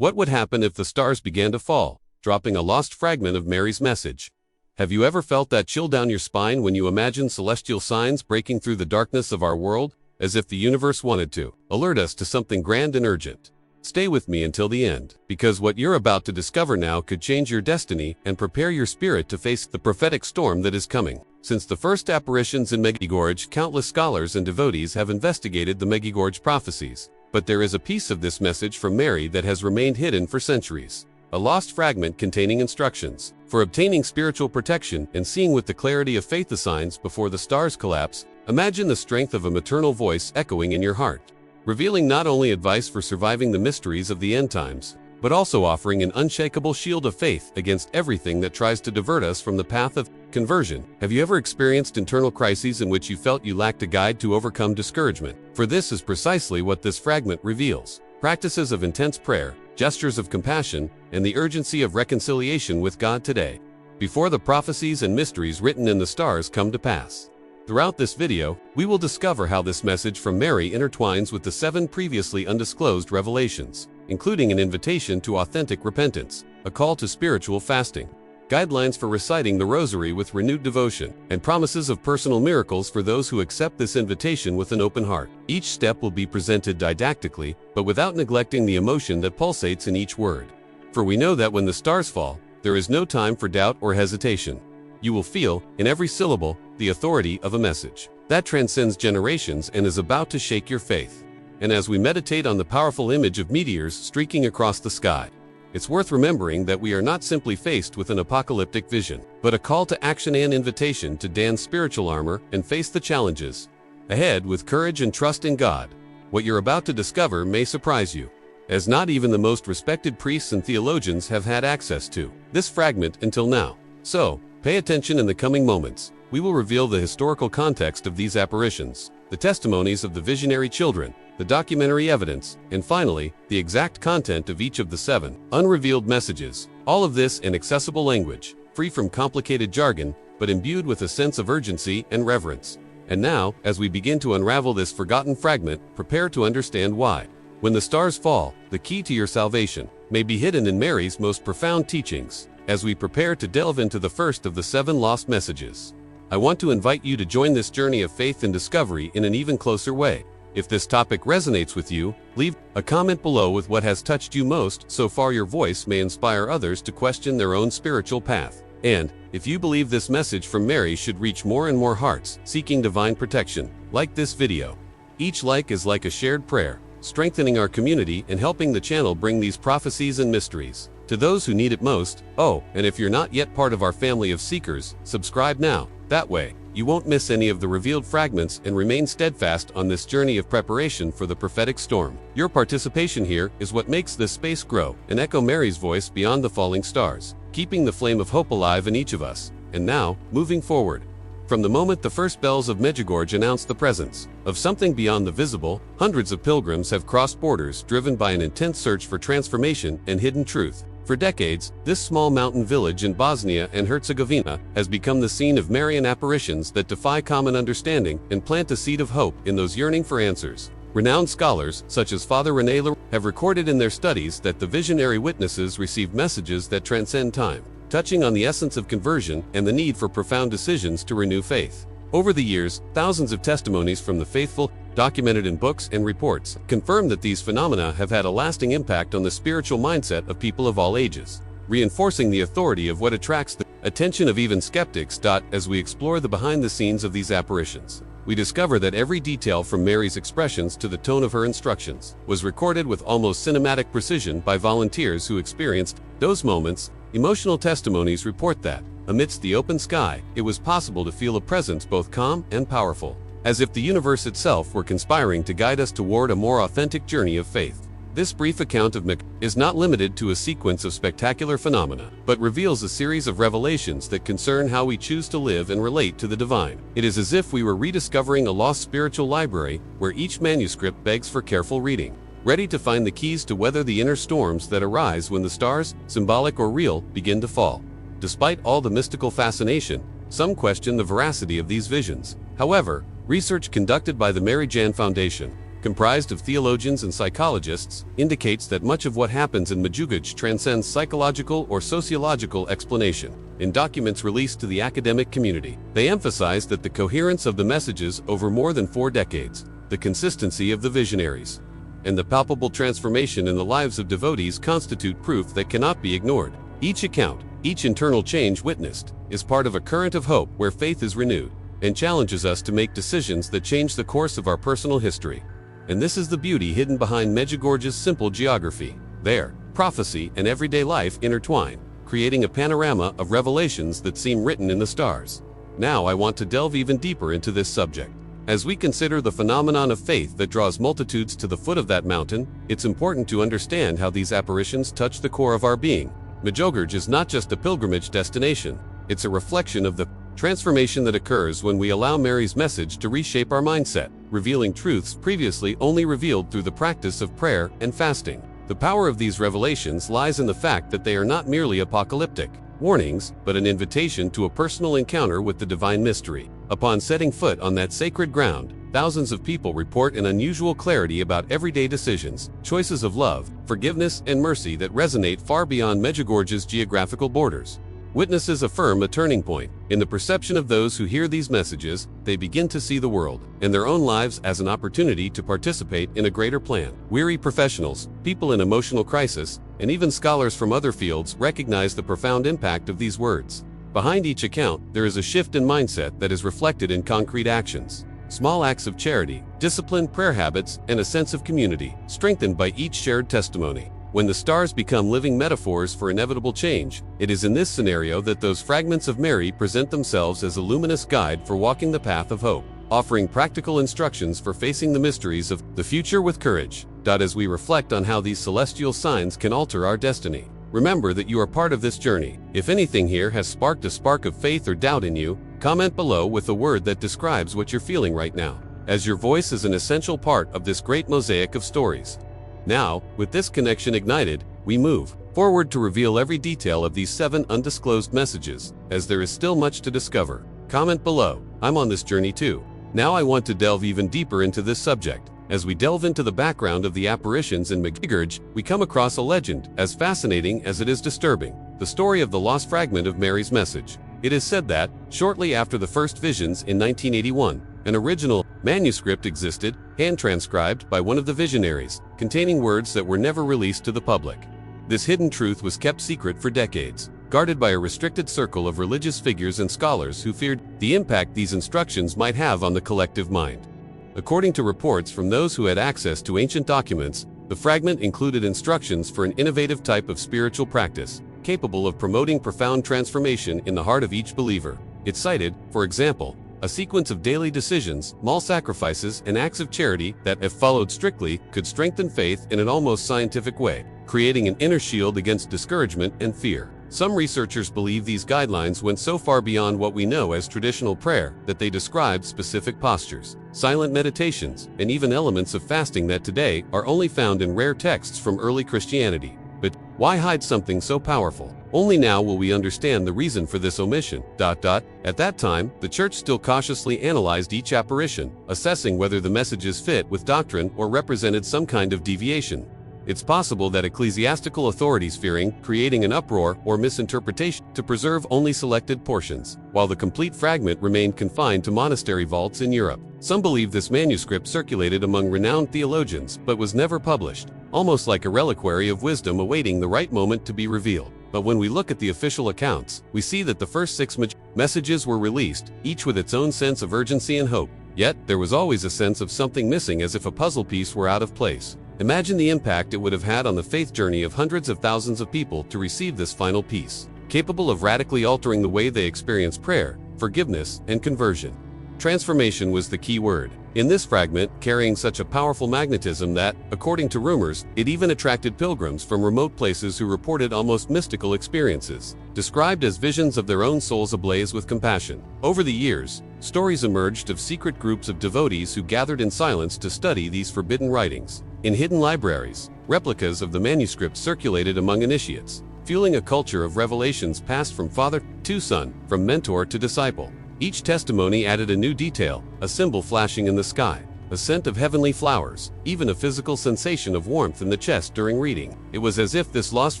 What would happen if the stars began to fall, dropping a lost fragment of Mary's message? Have you ever felt that chill down your spine when you imagine celestial signs breaking through the darkness of our world, as if the universe wanted to alert us to something grand and urgent? Stay with me until the end, because what you're about to discover now could change your destiny and prepare your spirit to face the prophetic storm that is coming. Since the first apparitions in Medjugorje, countless scholars and devotees have investigated the Medjugorje prophecies. But there is a piece of this message from Mary that has remained hidden for centuries. A lost fragment containing instructions for obtaining spiritual protection and seeing with the clarity of faith the signs before the stars collapse. Imagine the strength of a maternal voice echoing in your heart, revealing not only advice for surviving the mysteries of the end times, but also offering an unshakable shield of faith against everything that tries to divert us from the path of conversion. Have you ever experienced internal crises in which you felt you lacked a guide to overcome discouragement? For this is precisely what this fragment reveals: practices of intense prayer, gestures of compassion, and the urgency of reconciliation with God today, before the prophecies and mysteries written in the stars come to pass. Throughout this video, we will discover how this message from Mary intertwines with the 7 previously undisclosed revelations, including an invitation to authentic repentance, a call to spiritual fasting, guidelines for reciting the rosary with renewed devotion, and promises of personal miracles for those who accept this invitation with an open heart. Each step will be presented didactically, but without neglecting the emotion that pulsates in each word. For we know that when the stars fall, there is no time for doubt or hesitation. You will feel, in every syllable, the authority of a message that transcends generations and is about to shake your faith. And as we meditate on the powerful image of meteors streaking across the sky, it's worth remembering that we are not simply faced with an apocalyptic vision, but a call to action and invitation to don spiritual armor and face the challenges ahead with courage and trust in God. What you're about to discover may surprise you, as not even the most respected priests and theologians have had access to this fragment until now. So, pay attention. In the coming moments, we will reveal the historical context of these apparitions, the testimonies of the visionary children, the documentary evidence, and finally, the exact content of each of the 7 unrevealed messages. All of this in accessible language, free from complicated jargon, but imbued with a sense of urgency and reverence. And now, as we begin to unravel this forgotten fragment, prepare to understand why. When the stars fall, the key to your salvation may be hidden in Mary's most profound teachings. As we prepare to delve into the first of the 7 lost messages, I want to invite you to join this journey of faith and discovery in an even closer way. If this topic resonates with you, leave a comment below with what has touched you most so far. Your voice may inspire others to question their own spiritual path. And if you believe this message from Mary should reach more and more hearts seeking divine protection, like this video. Each like is like a shared prayer, strengthening our community and helping the channel bring these prophecies and mysteries to those who need it most. Oh, and if you're not yet part of our family of seekers, subscribe now. That way, you won't miss any of the revealed fragments and remain steadfast on this journey of preparation for the prophetic storm. Your participation here is what makes this space grow and echo Mary's voice beyond the falling stars, keeping the flame of hope alive in each of us. And now, moving forward. From the moment the first bells of Medjugorje announced the presence of something beyond the visible, hundreds of pilgrims have crossed borders driven by an intense search for transformation and hidden truth. For decades, this small mountain village in Bosnia and Herzegovina has become the scene of Marian apparitions that defy common understanding and plant a seed of hope in those yearning for answers. Renowned scholars, such as Father René Leroux, have recorded in their studies that the visionary witnesses received messages that transcend time, touching on the essence of conversion and the need for profound decisions to renew faith. Over the years, thousands of testimonies from the faithful, documented in books and reports, confirm that these phenomena have had a lasting impact on the spiritual mindset of people of all ages, reinforcing the authority of what attracts the attention of even skeptics. As we explore the behind the scenes of these apparitions, we discover that every detail from Mary's expressions to the tone of her instructions was recorded with almost cinematic precision by volunteers who experienced those moments. Emotional testimonies report that, amidst the open sky, it was possible to feel a presence both calm and powerful, as if the universe itself were conspiring to guide us toward a more authentic journey of faith. This brief account of Medjugorje is not limited to a sequence of spectacular phenomena, but reveals a series of revelations that concern how we choose to live and relate to the divine. It is as if we were rediscovering a lost spiritual library, where each manuscript begs for careful reading, ready to find the keys to weather the inner storms that arise when the stars, symbolic or real, begin to fall. Despite all the mystical fascination, some question the veracity of these visions. However, research conducted by the Marian Foundation comprised of theologians and psychologists, indicates that much of what happens in Medjugorje transcends psychological or sociological explanation. In documents released to the academic community, they emphasize that the coherence of the messages over more than 4 decades, the consistency of the visionaries, and the palpable transformation in the lives of devotees constitute proof that cannot be ignored. Each account, each internal change witnessed, is part of a current of hope where faith is renewed, and challenges us to make decisions that change the course of our personal history. And this is the beauty hidden behind Medjugorje's simple geography. There, prophecy and everyday life intertwine, creating a panorama of revelations that seem written in the stars. Now I want to delve even deeper into this subject. As we consider the phenomenon of faith that draws multitudes to the foot of that mountain, it's important to understand how these apparitions touch the core of our being. Medjugorje is not just a pilgrimage destination, it's a reflection of the transformation that occurs when we allow Mary's message to reshape our mindset, revealing truths previously only revealed through the practice of prayer and fasting. The power of these revelations lies in the fact that they are not merely apocalyptic warnings, but an invitation to a personal encounter with the divine mystery. Upon setting foot on that sacred ground, thousands of people report an unusual clarity about everyday decisions, choices of love, forgiveness, and mercy that resonate far beyond Medjugorje's geographical borders. Witnesses affirm a turning point. In the perception of those who hear these messages, they begin to see the world and their own lives as an opportunity to participate in a greater plan. Weary professionals, people in emotional crisis, and even scholars from other fields recognize the profound impact of these words. Behind each account, there is a shift in mindset that is reflected in concrete actions. Small acts of charity, disciplined prayer habits, and a sense of community, strengthened by each shared testimony. When the stars become living metaphors for inevitable change, it is in this scenario that those fragments of Mary present themselves as a luminous guide for walking the path of hope, offering practical instructions for facing the mysteries of the future with courage. As we reflect on how these celestial signs can alter our destiny, remember that you are part of this journey. If anything here has sparked a spark of faith or doubt in you, comment below with a word that describes what you're feeling right now, as your voice is an essential part of this great mosaic of stories. Now, with this connection ignited, we move forward to reveal every detail of these 7 undisclosed messages, as there is still much to discover. Comment below, I'm on this journey too. Now I want to delve even deeper into this subject. As we delve into the background of the apparitions in Medjugorje, we come across a legend as fascinating as it is disturbing, the story of the lost fragment of Mary's message. It is said that, shortly after the first visions in 1981, an original manuscript existed, hand-transcribed by one of the visionaries, containing words that were never released to the public. This hidden truth was kept secret for decades, guarded by a restricted circle of religious figures and scholars who feared the impact these instructions might have on the collective mind. According to reports from those who had access to ancient documents, the fragment included instructions for an innovative type of spiritual practice, capable of promoting profound transformation in the heart of each believer. It cited, for example, a sequence of daily decisions, small sacrifices, and acts of charity that, if followed strictly, could strengthen faith in an almost scientific way, creating an inner shield against discouragement and fear. Some researchers believe these guidelines went so far beyond what we know as traditional prayer that they described specific postures, silent meditations, and even elements of fasting that today are only found in rare texts from early Christianity. But why hide something so powerful? Only now will we understand the reason for this omission. At that time, the church still cautiously analyzed each apparition, assessing whether the messages fit with doctrine or represented some kind of deviation. It's possible that ecclesiastical authorities fearing creating an uproar or misinterpretation to preserve only selected portions, while the complete fragment remained confined to monastery vaults in Europe. Some believe this manuscript circulated among renowned theologians but was never published, almost like a reliquary of wisdom awaiting the right moment to be revealed. But when we look at the official accounts, we see that the first 6 messages were released, each with its own sense of urgency and hope. Yet, there was always a sense of something missing, as if a puzzle piece were out of place. Imagine the impact it would have had on the faith journey of hundreds of thousands of people to receive this final piece, capable of radically altering the way they experience prayer, forgiveness, and conversion. Transformation was the key word in this fragment, carrying such a powerful magnetism that, according to rumors, it even attracted pilgrims from remote places who reported almost mystical experiences, described as visions of their own souls ablaze with compassion. Over the years, stories emerged of secret groups of devotees who gathered in silence to study these forbidden writings. In hidden libraries, replicas of the manuscript circulated among initiates, fueling a culture of revelations passed from father to son, from mentor to disciple. Each testimony added a new detail, a symbol flashing in the sky, a scent of heavenly flowers, even a physical sensation of warmth in the chest during reading. It was as if this lost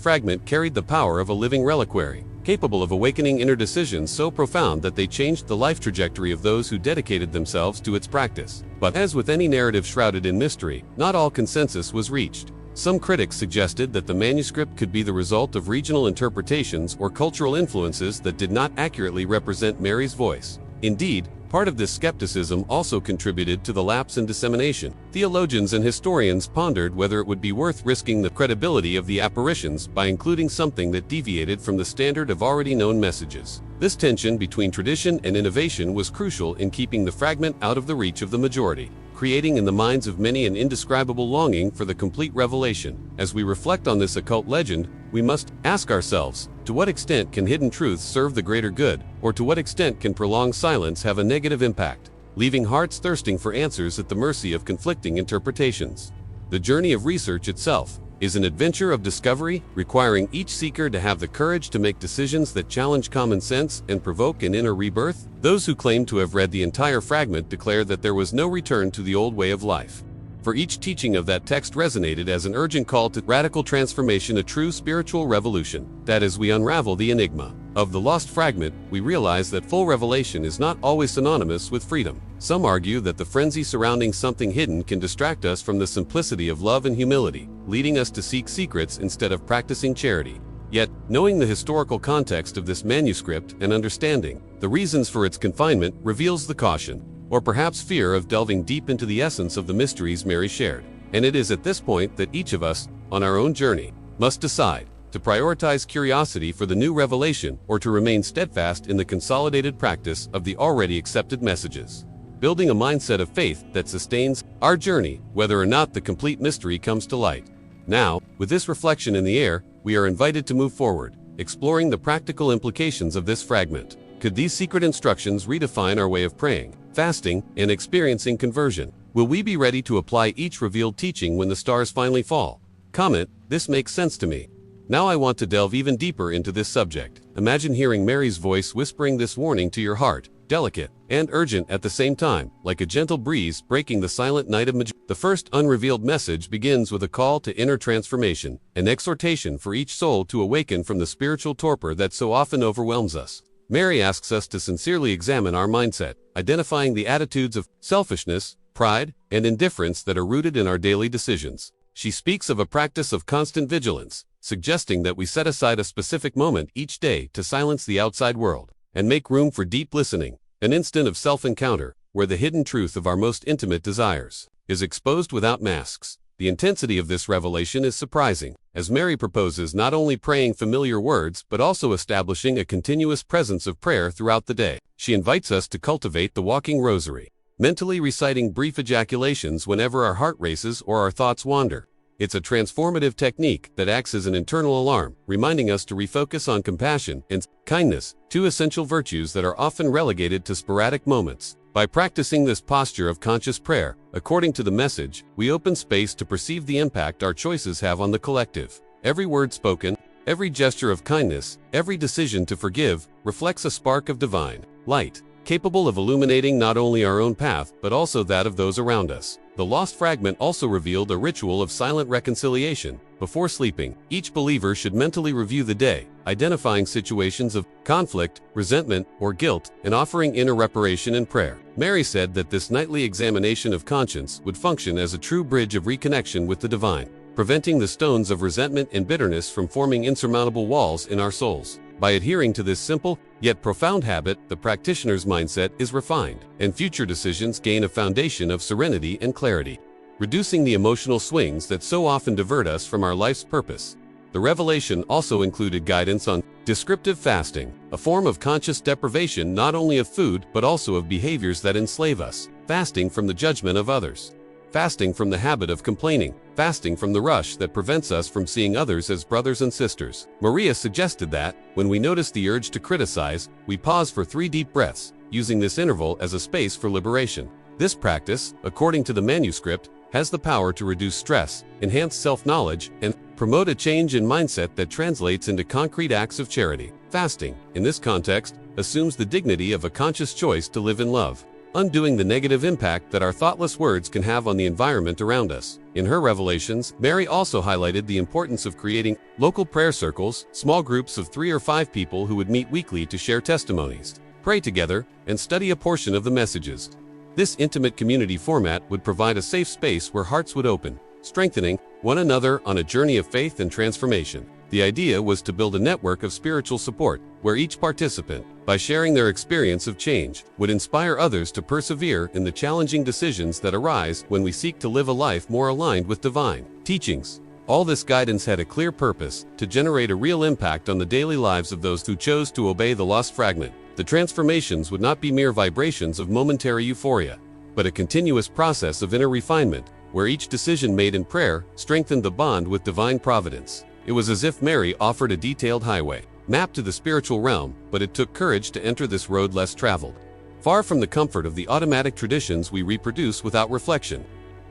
fragment carried the power of a living reliquary, capable of awakening inner decisions so profound that they changed the life trajectory of those who dedicated themselves to its practice. But as with any narrative shrouded in mystery, not all consensus was reached. Some critics suggested that the manuscript could be the result of regional interpretations or cultural influences that did not accurately represent Mary's voice. Indeed, part of this skepticism also contributed to the lapse in dissemination. Theologians and historians pondered whether it would be worth risking the credibility of the apparitions by including something that deviated from the standard of already known messages. This tension between tradition and innovation was crucial in keeping the fragment out of the reach of the majority, creating in the minds of many an indescribable longing for the complete revelation. As we reflect on this occult legend, we must ask ourselves, to what extent can hidden truths serve the greater good, or to what extent can prolonged silence have a negative impact, leaving hearts thirsting for answers at the mercy of conflicting interpretations? The journey of research itself is an adventure of discovery, requiring each seeker to have the courage to make decisions that challenge common sense and provoke an inner rebirth. Those who claim to have read the entire fragment declare that there was no return to the old way of life. For each teaching of that text resonated as an urgent call to radical transformation, a true spiritual revolution. That as we unravel the enigma of the lost fragment, we realize that full revelation is not always synonymous with freedom. Some argue that the frenzy surrounding something hidden can distract us from the simplicity of love and humility, leading us to seek secrets instead of practicing charity. Yet, knowing the historical context of this manuscript and understanding the reasons for its confinement reveals the caution, or perhaps fear, of delving deep into the essence of the mysteries Mary shared. And it is at this point that each of us, on our own journey, must decide to prioritize curiosity for the new revelation or to remain steadfast in the consolidated practice of the already accepted messages, building a mindset of faith that sustains our journey, whether or not the complete mystery comes to light. Now, with this reflection in the air, we are invited to move forward, exploring the practical implications of this fragment. Could these secret instructions redefine our way of praying, fasting, and experiencing conversion? Will we be ready to apply each revealed teaching when the stars finally fall? Comment, "This makes sense to me." Now I want to delve even deeper into this subject. Imagine hearing Mary's voice whispering this warning to your heart, delicate and urgent at the same time, like a gentle breeze breaking the silent night of Medjugorje. The first unrevealed message begins with a call to inner transformation, an exhortation for each soul to awaken from the spiritual torpor that so often overwhelms us. Mary asks us to sincerely examine our mindset, identifying the attitudes of selfishness, pride, and indifference that are rooted in our daily decisions. She speaks of a practice of constant vigilance, suggesting that we set aside a specific moment each day to silence the outside world and make room for deep listening, an instant of self-encounter where the hidden truth of our most intimate desires is exposed without masks. The intensity of this revelation is surprising, as Mary proposes not only praying familiar words but also establishing a continuous presence of prayer throughout the day. She invites us to cultivate the walking rosary, mentally reciting brief ejaculations whenever our heart races or our thoughts wander. It's a transformative technique that acts as an internal alarm, reminding us to refocus on compassion and kindness, two essential virtues that are often relegated to sporadic moments. By practicing this posture of conscious prayer, according to the message, we open space to perceive the impact our choices have on the collective. Every word spoken, every gesture of kindness, every decision to forgive, reflects a spark of divine light, capable of illuminating not only our own path but also that of those around us. The lost fragment also revealed a ritual of silent reconciliation. Before sleeping, each believer should mentally review the day, identifying situations of conflict, resentment, or guilt, and offering inner reparation in prayer. Mary said that this nightly examination of conscience would function as a true bridge of reconnection with the divine, preventing the stones of resentment and bitterness from forming insurmountable walls in our souls. By adhering to this simple, yet profound habit, the practitioner's mindset is refined, and future decisions gain a foundation of serenity and clarity, reducing the emotional swings that so often divert us from our life's purpose. The revelation also included guidance on descriptive fasting, a form of conscious deprivation not only of food but also of behaviors that enslave us, fasting from the judgment of others, fasting from the habit of complaining, fasting from the rush that prevents us from seeing others as brothers and sisters. Maria suggested that, when we notice the urge to criticize, we pause for 3 deep breaths, using this interval as a space for liberation. This practice, according to the manuscript, has the power to reduce stress, enhance self-knowledge, and promote a change in mindset that translates into concrete acts of charity. Fasting, in this context, assumes the dignity of a conscious choice to live in love, undoing the negative impact that our thoughtless words can have on the environment around us. In her revelations, Mary also highlighted the importance of creating local prayer circles, small groups of 3 or 5 people who would meet weekly to share testimonies, pray together, and study a portion of the messages. This intimate community format would provide a safe space where hearts would open, strengthening one another on a journey of faith and transformation. The idea was to build a network of spiritual support, where each participant, by sharing their experience of change, would inspire others to persevere in the challenging decisions that arise when we seek to live a life more aligned with divine teachings. All this guidance had a clear purpose: to generate a real impact on the daily lives of those who chose to obey the lost fragment. The transformations would not be mere vibrations of momentary euphoria, but a continuous process of inner refinement, where each decision made in prayer strengthened the bond with divine providence. It was as if Mary offered a detailed highway, mapped to the spiritual realm, but it took courage to enter this road less traveled. Far from the comfort of the automatic traditions we reproduce without reflection.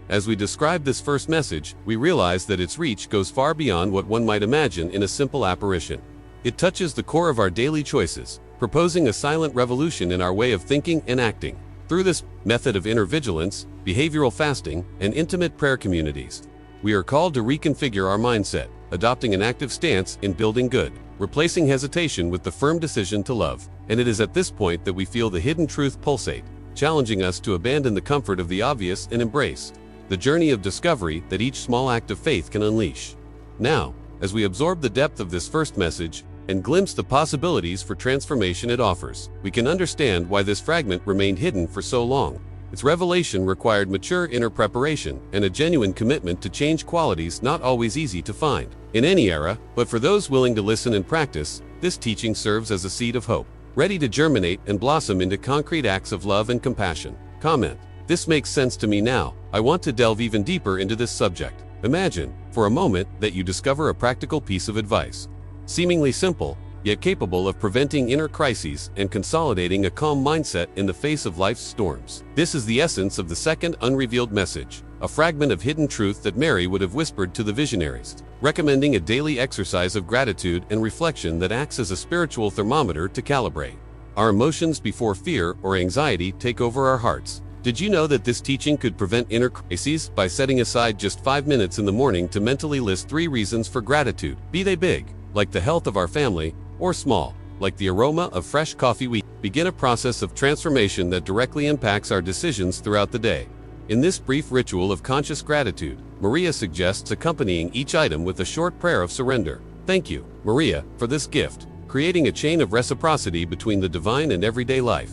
As we describe this first message, we realize that its reach goes far beyond what one might imagine in a simple apparition. It touches the core of our daily choices, proposing a silent revolution in our way of thinking and acting. Through this method of inner vigilance, behavioral fasting, and intimate prayer communities, we are called to reconfigure our mindset, adopting an active stance in building good, replacing hesitation with the firm decision to love. And it is at this point that we feel the hidden truth pulsate, challenging us to abandon the comfort of the obvious and embrace the journey of discovery that each small act of faith can unleash. Now, as we absorb the depth of this first message and glimpse the possibilities for transformation it offers, we can understand why this fragment remained hidden for so long. Its revelation required mature inner preparation and a genuine commitment to change, qualities not always easy to find in any era, but for those willing to listen and practice, this teaching serves as a seed of hope, ready to germinate and blossom into concrete acts of love and compassion. Comment: this makes sense to me now. I want to delve even deeper into this subject. Imagine, for a moment, that you discover a practical piece of advice, seemingly simple, yet capable of preventing inner crises and consolidating a calm mindset in the face of life's storms. This is the essence of the second unrevealed message, a fragment of hidden truth that Mary would have whispered to the visionaries, recommending a daily exercise of gratitude and reflection that acts as a spiritual thermometer to calibrate our emotions before fear or anxiety take over our hearts. Did you know that this teaching could prevent inner crises by setting aside just 5 minutes in the morning to mentally list 3 reasons for gratitude, be they big, like the health of our family, or small, like the aroma of fresh coffee? We begin a process of transformation that directly impacts our decisions throughout the day. In this brief ritual of conscious gratitude, Maria suggests accompanying each item with a short prayer of surrender. Thank you, Maria, for this gift, creating a chain of reciprocity between the divine and everyday life.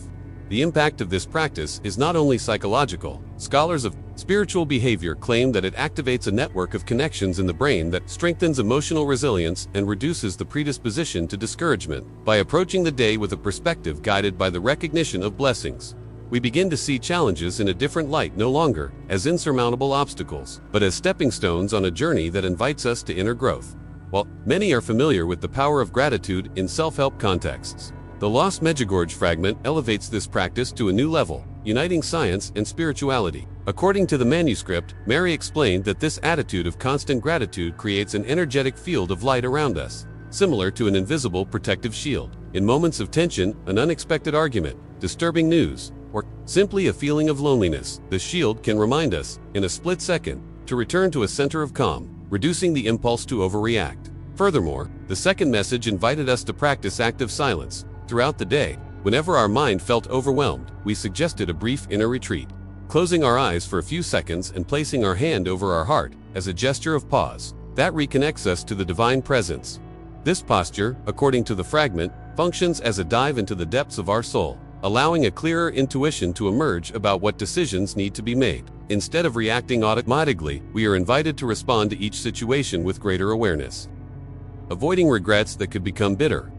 The impact of this practice is not only psychological. Scholars of spiritual behavior claim that it activates a network of connections in the brain that strengthens emotional resilience and reduces the predisposition to discouragement. By approaching the day with a perspective guided by the recognition of blessings, we begin to see challenges in a different light, no longer as insurmountable obstacles, but as stepping stones on a journey that invites us to inner growth. While many are familiar with the power of gratitude in self-help contexts, the lost Medjugorje fragment elevates this practice to a new level, uniting science and spirituality. According to the manuscript, Mary explained that this attitude of constant gratitude creates an energetic field of light around us, similar to an invisible protective shield. In moments of tension, an unexpected argument, disturbing news, or simply a feeling of loneliness, the shield can remind us, in a split second, to return to a center of calm, reducing the impulse to overreact. Furthermore, the second message invited us to practice active silence. Throughout the day, whenever our mind felt overwhelmed, we suggested a brief inner retreat, closing our eyes for a few seconds and placing our hand over our heart as a gesture of pause that reconnects us to the divine presence. This posture, according to the fragment, functions as a dive into the depths of our soul, allowing a clearer intuition to emerge about what decisions need to be made. Instead of reacting automatically, we are invited to respond to each situation with greater awareness, avoiding regrets that could become bitter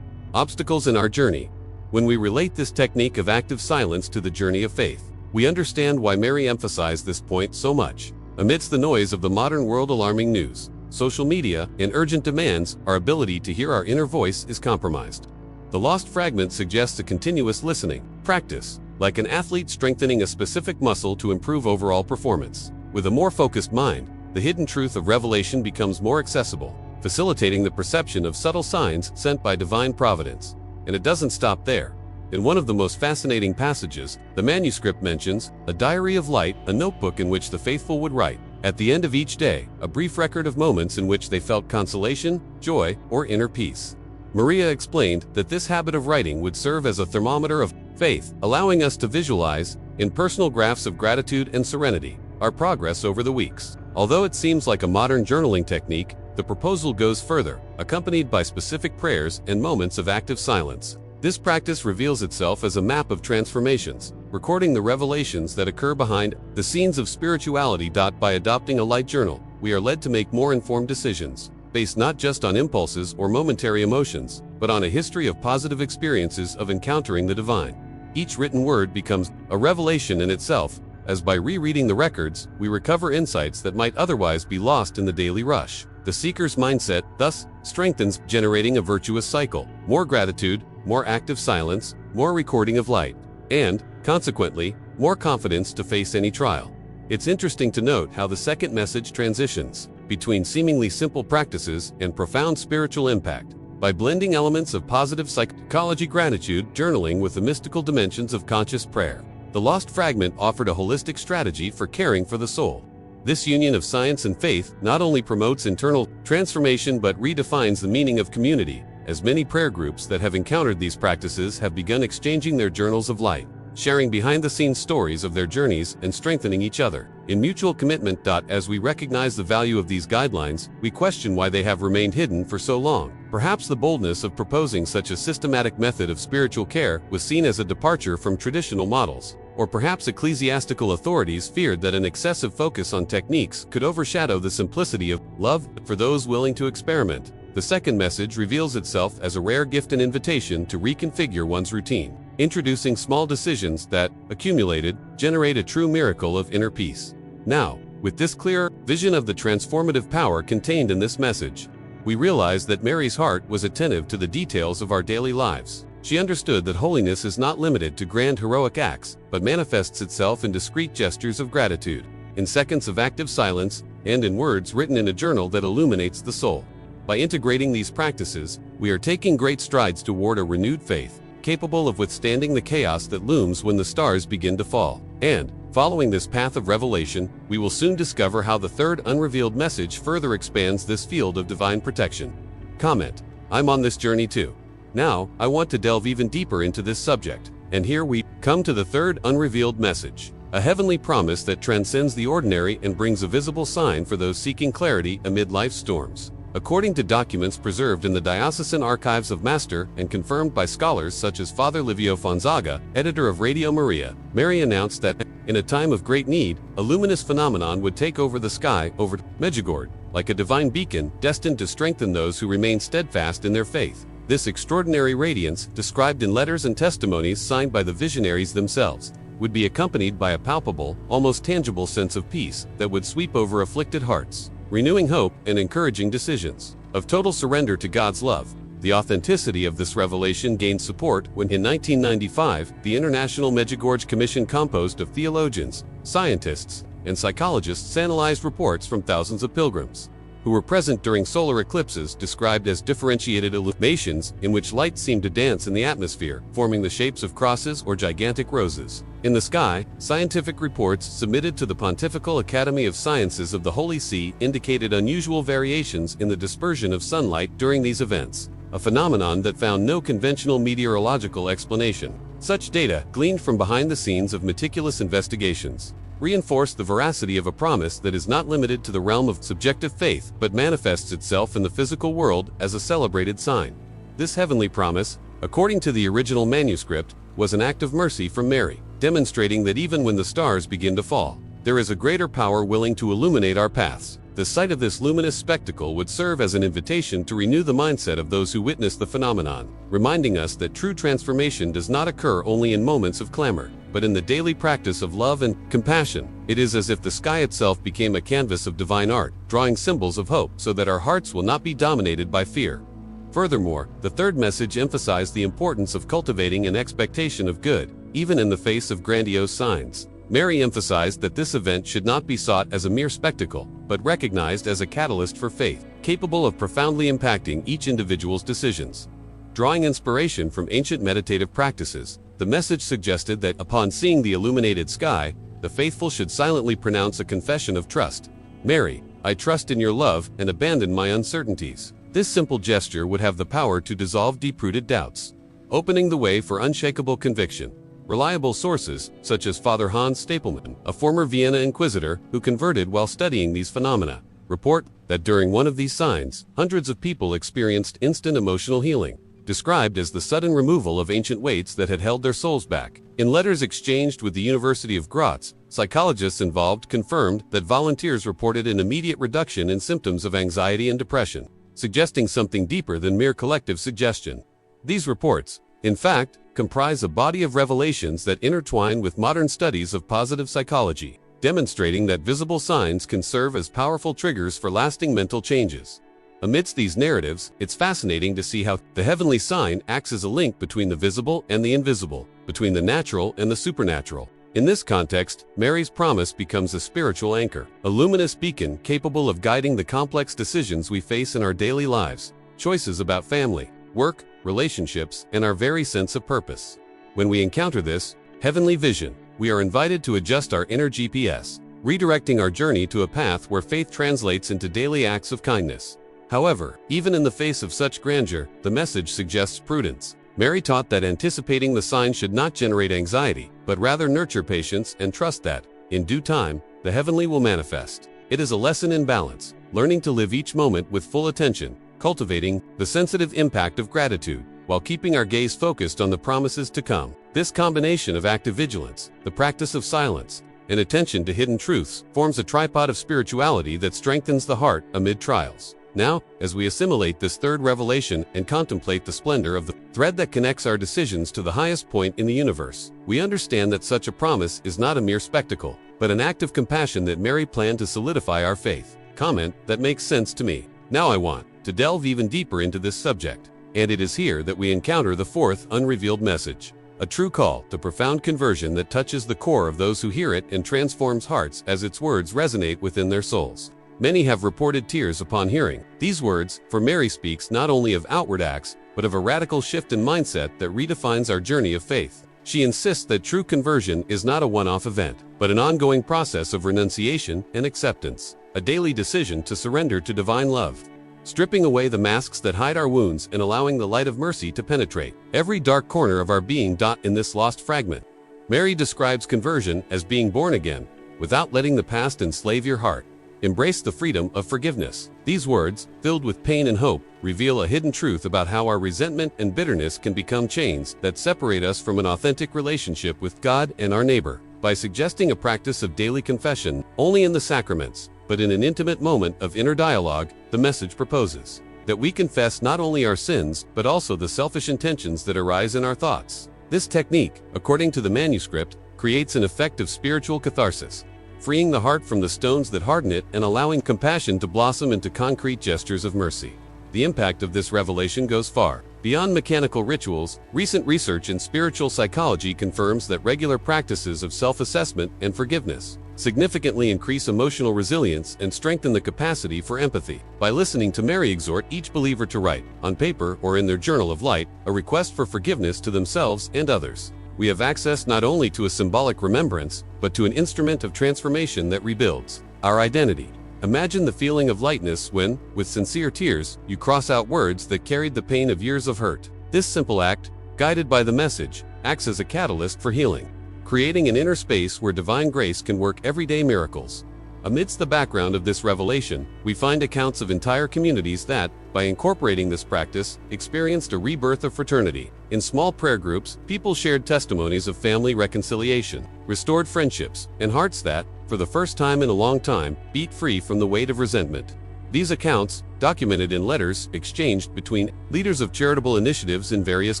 obstacles in our journey. When we relate this technique of active silence to the journey of faith, we understand why Mary emphasized this point so much. Amidst the noise of the modern world, alarming news, social media, and urgent demands, our ability to hear our inner voice is compromised. The lost fragment suggests a continuous listening practice, like an athlete strengthening a specific muscle to improve overall performance. With a more focused mind, the hidden truth of revelation becomes more accessible, facilitating the perception of subtle signs sent by divine providence. And it doesn't stop there. In one of the most fascinating passages, the manuscript mentions a diary of light, a notebook in which the faithful would write, at the end of each day, a brief record of moments in which they felt consolation, joy, or inner peace. Maria explained that this habit of writing would serve as a thermometer of faith, allowing us to visualize, in personal graphs of gratitude and serenity, our progress over the weeks. Although it seems like a modern journaling technique, the proposal goes further, accompanied by specific prayers and moments of active silence. This practice reveals itself as a map of transformations, recording the revelations that occur behind the scenes of spirituality. By adopting a light journal, we are led to make more informed decisions, based not just on impulses or momentary emotions, but on a history of positive experiences of encountering the divine. Each written word becomes a revelation in itself, as by rereading the records, we recover insights that might otherwise be lost in the daily rush. The seeker's mindset thus strengthens, generating a virtuous cycle: more gratitude, more active silence, more recording of light, and, consequently, more confidence to face any trial. It's interesting to note how the second message transitions between seemingly simple practices and profound spiritual impact. By blending elements of positive psychology, gratitude, journaling with the mystical dimensions of conscious prayer, the lost fragment offered a holistic strategy for caring for the soul. This union of science and faith not only promotes internal transformation but redefines the meaning of community, as many prayer groups that have encountered these practices have begun exchanging their journals of light, sharing behind-the-scenes stories of their journeys and strengthening each other in mutual commitment. As we recognize the value of these guidelines, we question why they have remained hidden for so long. Perhaps the boldness of proposing such a systematic method of spiritual care was seen as a departure from traditional models, or perhaps ecclesiastical authorities feared that an excessive focus on techniques could overshadow the simplicity of love for those willing to experiment. The second message reveals itself as a rare gift and invitation to reconfigure one's routine, introducing small decisions that, accumulated, generate a true miracle of inner peace. Now, with this clear vision of the transformative power contained in this message, we realize that Mary's heart was attentive to the details of our daily lives. She understood that holiness is not limited to grand heroic acts, but manifests itself in discreet gestures of gratitude, in seconds of active silence, and in words written in a journal that illuminates the soul. By integrating these practices, we are taking great strides toward a renewed faith, capable of withstanding the chaos that looms when the stars begin to fall. And, following this path of revelation, we will soon discover how the third unrevealed message further expands this field of divine protection. Comment: I'm on this journey too. Now, I want to delve even deeper into this subject. And here we come to the third unrevealed message, a heavenly promise that transcends the ordinary and brings a visible sign for those seeking clarity amid life's storms. According to documents preserved in the diocesan archives of Master and confirmed by scholars such as Father Livio Fonzaga, editor of Radio Maria, Mary announced that, in a time of great need, a luminous phenomenon would take over the sky over Medjugorje, like a divine beacon destined to strengthen those who remain steadfast in their faith. This extraordinary radiance, described in letters and testimonies signed by the visionaries themselves, would be accompanied by a palpable, almost tangible sense of peace that would sweep over afflicted hearts, renewing hope and encouraging decisions of total surrender to God's love. The authenticity of this revelation gained support when, in 1995, the International Medjugorje Commission, composed of theologians, scientists, and psychologists, analyzed reports from thousands of pilgrims who were present during solar eclipses described as differentiated illuminations in which light seemed to dance in the atmosphere, forming the shapes of crosses or gigantic roses in the sky. Scientific reports submitted to the Pontifical Academy of Sciences of the Holy See indicated unusual variations in the dispersion of sunlight during these events, a phenomenon that found no conventional meteorological explanation. Such data, gleaned from behind the scenes of meticulous investigations, reinforced the veracity of a promise that is not limited to the realm of subjective faith but manifests itself in the physical world as a celebrated sign. This heavenly promise, according to the original manuscript, was an act of mercy from Mary, demonstrating that even when the stars begin to fall, there is a greater power willing to illuminate our paths. The sight of this luminous spectacle would serve as an invitation to renew the mindset of those who witness the phenomenon, reminding us that true transformation does not occur only in moments of clamor, but in the daily practice of love and compassion. It is as if the sky itself became a canvas of divine art, drawing symbols of hope so that our hearts will not be dominated by fear. Furthermore, the third message emphasized the importance of cultivating an expectation of good, even in the face of grandiose signs. Mary emphasized that this event should not be sought as a mere spectacle, but recognized as a catalyst for faith, capable of profoundly impacting each individual's decisions. Drawing inspiration from ancient meditative practices, the message suggested that upon seeing the illuminated sky, the faithful should silently pronounce a confession of trust. Mary, I trust in your love and abandon my uncertainties. This simple gesture would have the power to dissolve deep-rooted doubts, opening the way for unshakable conviction. Reliable sources, such as Father Hans Stapelmann, a former Vienna inquisitor who converted while studying these phenomena, report that during one of these signs, hundreds of people experienced instant emotional healing, described as the sudden removal of ancient weights that had held their souls back. In letters exchanged with the University of Graz, psychologists involved confirmed that volunteers reported an immediate reduction in symptoms of anxiety and depression, suggesting something deeper than mere collective suggestion. These reports, in fact, comprise a body of revelations that intertwine with modern studies of positive psychology, demonstrating that visible signs can serve as powerful triggers for lasting mental changes. Amidst these narratives, it's fascinating to see how the heavenly sign acts as a link between the visible and the invisible, between the natural and the supernatural. In this context, Mary's promise becomes a spiritual anchor, a luminous beacon capable of guiding the complex decisions we face in our daily lives, choices about family, work, relationships, and our very sense of purpose. When we encounter this heavenly vision, we are invited to adjust our inner GPS, redirecting our journey to a path where faith translates into daily acts of kindness. However, even in the face of such grandeur, the message suggests prudence. Mary taught that anticipating the sign should not generate anxiety, but rather nurture patience and trust that, in due time, the heavenly will manifest. It is a lesson in balance, learning to live each moment with full attention, cultivating the sensitive impact of gratitude, while keeping our gaze focused on the promises to come. This combination of active vigilance, the practice of silence, and attention to hidden truths forms a tripod of spirituality that strengthens the heart amid trials. Now, as we assimilate this third revelation and contemplate the splendor of the thread that connects our decisions to the highest point in the universe, we understand that such a promise is not a mere spectacle, but an act of compassion that Mary planned to solidify our faith. Comment that makes sense to me. Now I want to delve even deeper into this subject, and it is here that we encounter the fourth unrevealed message, a true call to profound conversion that touches the core of those who hear it and transforms hearts as its words resonate within their souls. Many have reported tears upon hearing these words, for Mary speaks not only of outward acts, but of a radical shift in mindset that redefines our journey of faith. She insists that true conversion is not a one-off event, but an ongoing process of renunciation and acceptance, a daily decision to surrender to divine love, stripping away the masks that hide our wounds and allowing the light of mercy to penetrate every dark corner of our being. In this lost fragment, Mary describes conversion as being born again, without letting the past enslave your heart. Embrace the freedom of forgiveness. These words, filled with pain and hope, reveal a hidden truth about how our resentment and bitterness can become chains that separate us from an authentic relationship with God and our neighbor. By suggesting a practice of daily confession, only in the sacraments, but in an intimate moment of inner dialogue, the message proposes that we confess not only our sins, but also the selfish intentions that arise in our thoughts. This technique, according to the manuscript, creates an effect of spiritual catharsis, freeing the heart from the stones that harden it and allowing compassion to blossom into concrete gestures of mercy. The impact of this revelation goes far beyond mechanical rituals. Recent research in spiritual psychology confirms that regular practices of self-assessment and forgiveness significantly increase emotional resilience and strengthen the capacity for empathy. By listening to Mary exhort each believer to write, on paper or in their journal of light, a request for forgiveness to themselves and others, we have access not only to a symbolic remembrance, but to an instrument of transformation that rebuilds our identity. Imagine the feeling of lightness when, with sincere tears, you cross out words that carried the pain of years of hurt. This simple act, guided by the message, acts as a catalyst for healing, creating an inner space where divine grace can work everyday miracles. Amidst the background of this revelation, we find accounts of entire communities that, by incorporating this practice, experienced a rebirth of fraternity. In small prayer groups, people shared testimonies of family reconciliation, restored friendships, and hearts that, for the first time in a long time, beat free from the weight of resentment. These accounts, documented in letters exchanged between leaders of charitable initiatives in various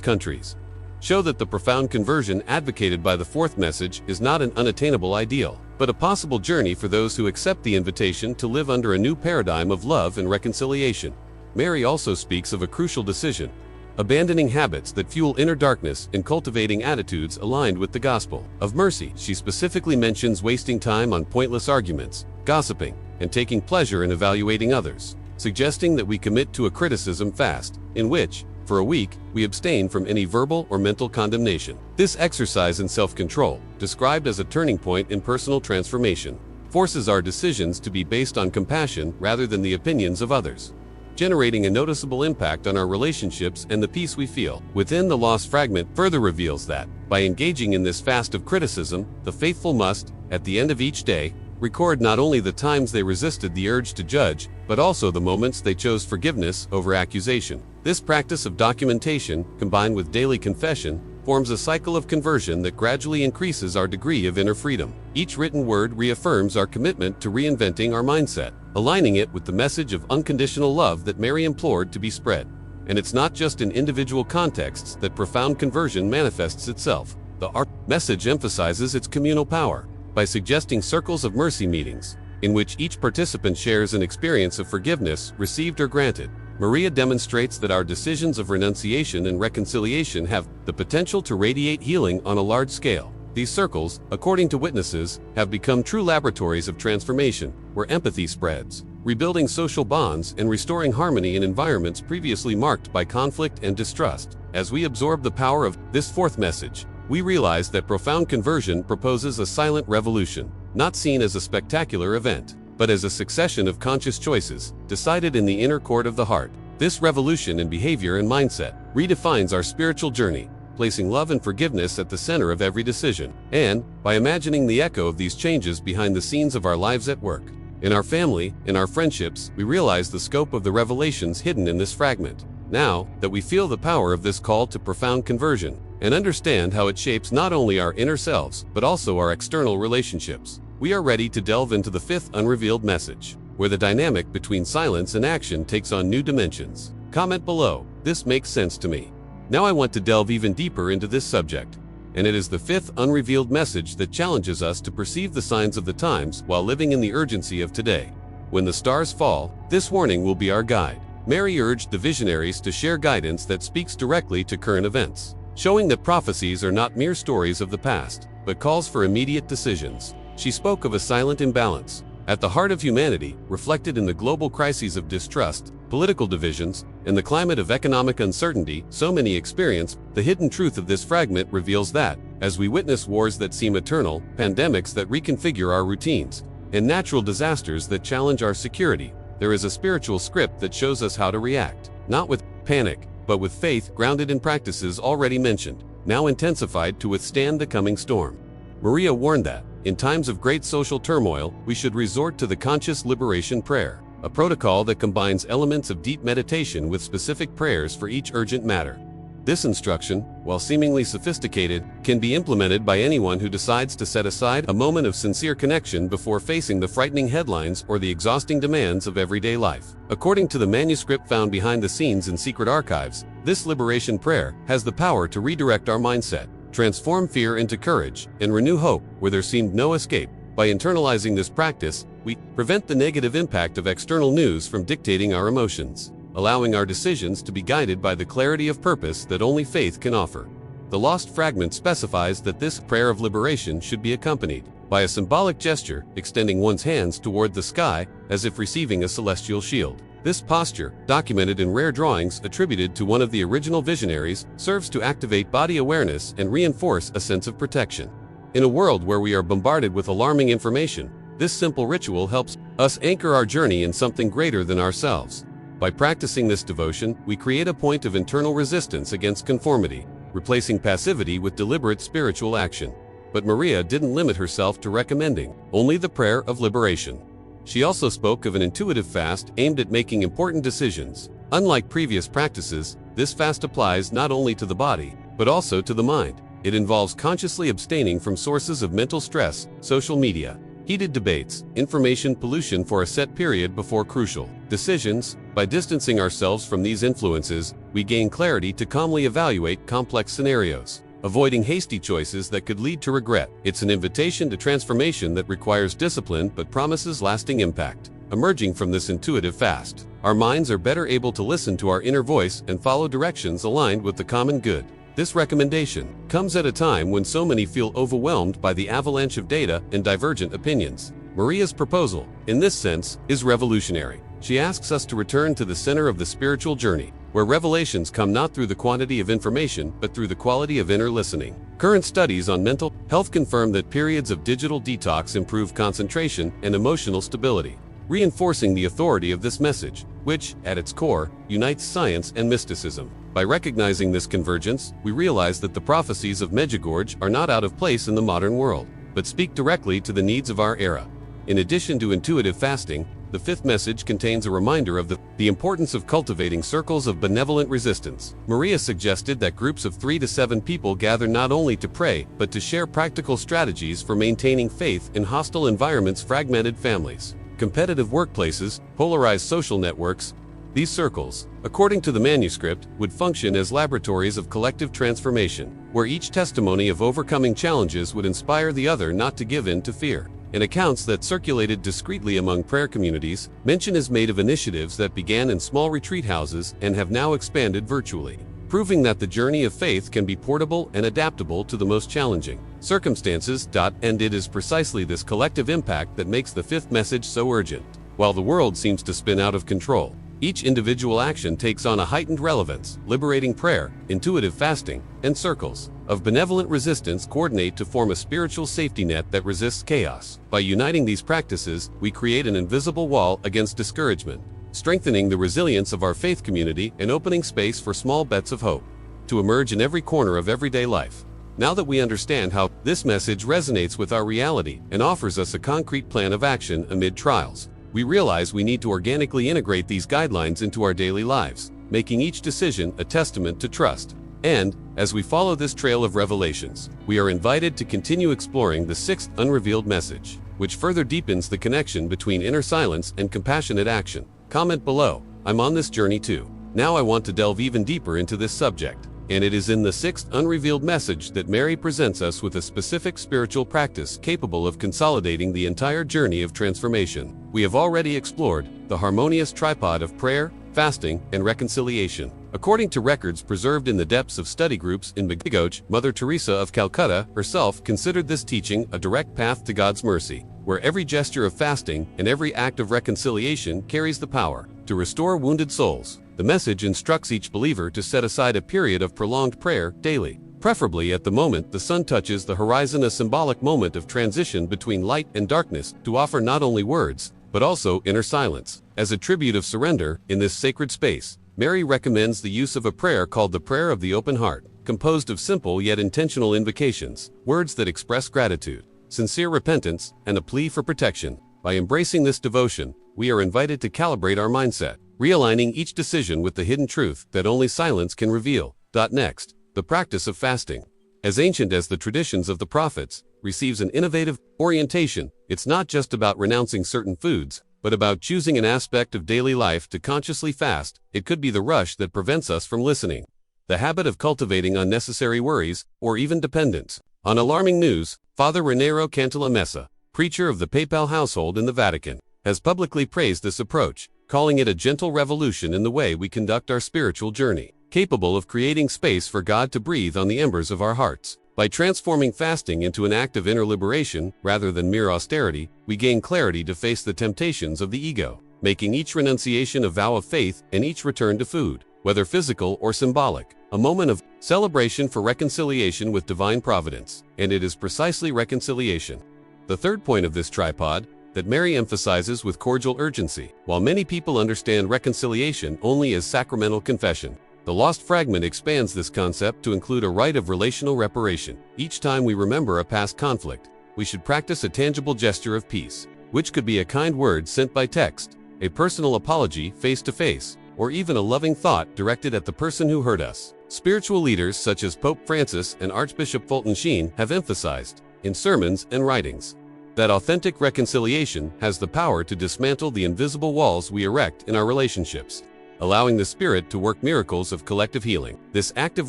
countries, show that the profound conversion advocated by the fourth message is not an unattainable ideal, but a possible journey for those who accept the invitation to live under a new paradigm of love and reconciliation. Mary also speaks of a crucial decision: abandoning habits that fuel inner darkness and cultivating attitudes aligned with the gospel of mercy. She specifically mentions wasting time on pointless arguments, gossiping, and taking pleasure in evaluating others, suggesting that we commit to a criticism fast, in which, For a week, we abstain from any verbal or mental condemnation. This exercise in self-control, described as a turning point in personal transformation, forces our decisions to be based on compassion rather than the opinions of others, generating a noticeable impact on our relationships and the peace we feel. Within the lost fragment further reveals that, by engaging in this fast of criticism, the faithful must, at the end of each day, record not only the times they resisted the urge to judge, but also the moments they chose forgiveness over accusation. This practice of documentation, combined with daily confession, forms a cycle of conversion that gradually increases our degree of inner freedom. Each written word reaffirms our commitment to reinventing our mindset, aligning it with the message of unconditional love that Mary implored to be spread. And it's not just in individual contexts that profound conversion manifests itself. The ARC message emphasizes its communal power by suggesting circles of mercy meetings, in which each participant shares an experience of forgiveness received or granted. Maria demonstrates that our decisions of renunciation and reconciliation have the potential to radiate healing on a large scale. These circles, according to witnesses, have become true laboratories of transformation, where empathy spreads, rebuilding social bonds and restoring harmony in environments previously marked by conflict and distrust. As we absorb the power of this fourth message, we realize that profound conversion proposes a silent revolution, not seen as a spectacular event, but as a succession of conscious choices, decided in the inner court of the heart. This revolution in behavior and mindset redefines our spiritual journey, placing love and forgiveness at the center of every decision. And, by imagining the echo of these changes behind the scenes of our lives at work, in our family, in our friendships, we realize the scope of the revelations hidden in this fragment. Now that we feel the power of this call to profound conversion, and understand how it shapes not only our inner selves, but also our external relationships, we are ready to delve into the fifth unrevealed message, where the dynamic between silence and action takes on new dimensions. Comment below, this makes sense to me. Now I want to delve even deeper into this subject, and it is the fifth unrevealed message that challenges us to perceive the signs of the times while living in the urgency of today. When the stars fall, this warning will be our guide. Mary urged the visionaries to share guidance that speaks directly to current events, showing that prophecies are not mere stories of the past, but calls for immediate decisions. She spoke of a silent imbalance at the heart of humanity, reflected in the global crises of distrust, political divisions, and the climate of economic uncertainty so many experience. The hidden truth of this fragment reveals that, as we witness wars that seem eternal, pandemics that reconfigure our routines, and natural disasters that challenge our security, there is a spiritual script that shows us how to react, not with panic, but with faith grounded in practices already mentioned, now intensified to withstand the coming storm. Maria warned that, in times of great social turmoil, we should resort to the conscious liberation prayer, a protocol that combines elements of deep meditation with specific prayers for each urgent matter. This instruction, while seemingly sophisticated, can be implemented by anyone who decides to set aside a moment of sincere connection before facing the frightening headlines or the exhausting demands of everyday life. According to the manuscript found behind the scenes in secret archives, this liberation prayer has the power to redirect our mindset, transform fear into courage, and renew hope where there seemed no escape. By internalizing this practice, we prevent the negative impact of external news from dictating our emotions, allowing our decisions to be guided by the clarity of purpose that only faith can offer. The lost fragment specifies that this prayer of liberation should be accompanied by a symbolic gesture, extending one's hands toward the sky as if receiving a celestial shield. This posture, documented in rare drawings attributed to one of the original visionaries, serves to activate body awareness and reinforce a sense of protection. In a world where we are bombarded with alarming information, this simple ritual helps us anchor our journey in something greater than ourselves. By practicing this devotion, we create a point of internal resistance against conformity, replacing passivity with deliberate spiritual action. But Maria didn't limit herself to recommending only the prayer of liberation. She also spoke of an intuitive fast aimed at making important decisions. Unlike previous practices, this fast applies not only to the body, but also to the mind. It involves consciously abstaining from sources of mental stress, social media, heated debates, information pollution for a set period before crucial decisions. By distancing ourselves from these influences, we gain clarity to calmly evaluate complex scenarios, avoiding hasty choices that could lead to regret. It's an invitation to transformation that requires discipline but promises lasting impact. Emerging from this intuitive fast, our minds are better able to listen to our inner voice and follow directions aligned with the common good. This recommendation comes at a time when so many feel overwhelmed by the avalanche of data and divergent opinions. Maria's proposal, in this sense, is revolutionary. She asks us to return to the center of the spiritual journey, where revelations come not through the quantity of information but through the quality of inner listening. Current studies on mental health confirm that periods of digital detox improve concentration and emotional stability, reinforcing the authority of this message, which, at its core, unites science and mysticism. By recognizing this convergence, we realize that the prophecies of Medjugorje are not out of place in the modern world, but speak directly to the needs of our era. In addition to intuitive fasting, the fifth message contains a reminder of the importance of cultivating circles of benevolent resistance. Maria suggested that groups of 3 to 7 people gather not only to pray, but to share practical strategies for maintaining faith in hostile environments, fragmented families, competitive workplaces, polarized social networks. These circles, according to the manuscript, would function as laboratories of collective transformation, where each testimony of overcoming challenges would inspire the other not to give in to fear. In accounts that circulated discreetly among prayer communities, mention is made of initiatives that began in small retreat houses and have now expanded virtually, proving that the journey of faith can be portable and adaptable to the most challenging circumstances. And it is precisely this collective impact that makes the fifth message so urgent. While the world seems to spin out of control, each individual action takes on a heightened relevance. Liberating prayer, intuitive fasting, and circles of benevolent resistance coordinate to form a spiritual safety net that resists chaos. By uniting these practices, we create an invisible wall against discouragement, strengthening the resilience of our faith community and opening space for small bets of hope to emerge in every corner of everyday life. Now that we understand how this message resonates with our reality and offers us a concrete plan of action amid trials, we realize we need to organically integrate these guidelines into our daily lives, making each decision a testament to trust. And, as we follow this trail of revelations, we are invited to continue exploring the sixth unrevealed message, which further deepens the connection between inner silence and compassionate action. Comment below, I'm on this journey too. Now I want to delve even deeper into this subject. And it is in the sixth unrevealed message that Mary presents us with a specific spiritual practice capable of consolidating the entire journey of transformation. We have already explored the harmonious tripod of prayer, fasting, and reconciliation. According to records preserved in the depths of study groups in Medjugorje, Mother Teresa of Calcutta herself considered this teaching a direct path to God's mercy, where every gesture of fasting and every act of reconciliation carries the power to restore wounded souls. The message instructs each believer to set aside a period of prolonged prayer daily, preferably at the moment the sun touches the horizon, a symbolic moment of transition between light and darkness, to offer not only words, but also inner silence. As a tribute of surrender in this sacred space, Mary recommends the use of a prayer called the Prayer of the Open Heart, composed of simple yet intentional invocations, words that express gratitude, sincere repentance, and a plea for protection. By embracing this devotion, we are invited to calibrate our mindset, realigning each decision with the hidden truth that only silence can reveal. Next, the practice of fasting. As ancient as the traditions of the prophets, receives an innovative orientation. It's not just about renouncing certain foods, but about choosing an aspect of daily life to consciously fast. It could be the rush that prevents us from listening, the habit of cultivating unnecessary worries, or even dependence on alarming news. Father Raniero Cantalamessa, preacher of the Papal household in the Vatican, has publicly praised this approach, calling it a gentle revolution in the way we conduct our spiritual journey, capable of creating space for God to breathe on the embers of our hearts. By transforming fasting into an act of inner liberation, rather than mere austerity, we gain clarity to face the temptations of the ego, making each renunciation a vow of faith and each return to food, whether physical or symbolic, a moment of celebration for reconciliation with divine providence. And it is precisely reconciliation, the third point of this tripod, that Mary emphasizes with cordial urgency. While many people understand reconciliation only as sacramental confession, the lost fragment expands this concept to include a rite of relational reparation. Each time we remember a past conflict, we should practice a tangible gesture of peace, which could be a kind word sent by text, a personal apology face-to-face, or even a loving thought directed at the person who hurt us. Spiritual leaders such as Pope Francis and Archbishop Fulton Sheen have emphasized, in sermons and writings, that authentic reconciliation has the power to dismantle the invisible walls we erect in our relationships, allowing the Spirit to work miracles of collective healing. This act of